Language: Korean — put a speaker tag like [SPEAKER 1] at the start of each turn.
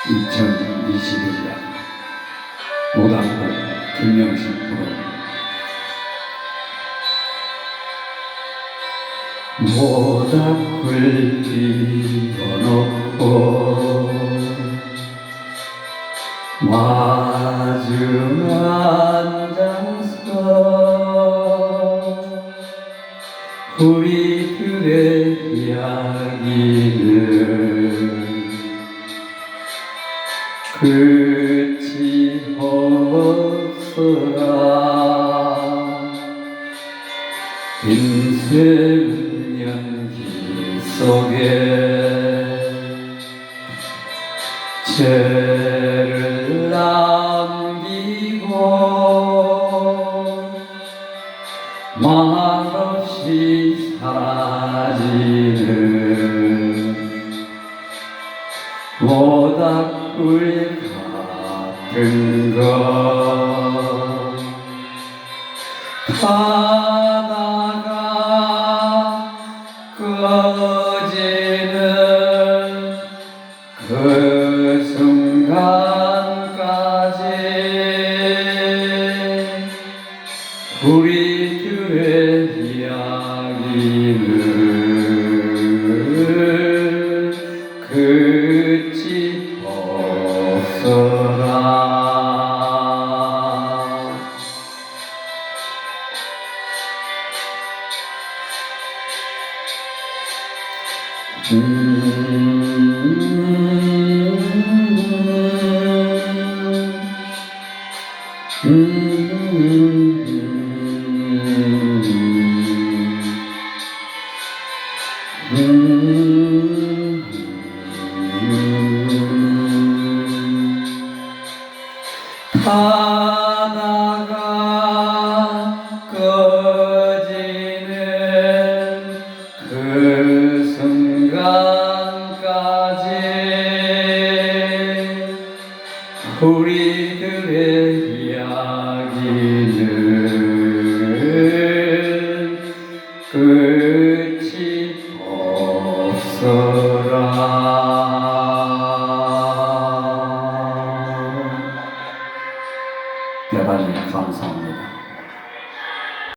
[SPEAKER 1] 2021년 노담곡 김명식 프로 모닥불 피워놓고 마주 앉아서 우리들의 이야기는 끝이 없어라. 인생 연기 속에 죄를 남기고 말없이 사라지는 모닥불 같은 것 하다가 꺼지는 그 순간까지 우리들의 이야기는 끝이 없어라. 하다가 꺼지는 그 순간까지 우리들의 이야기는 끝이 없어라.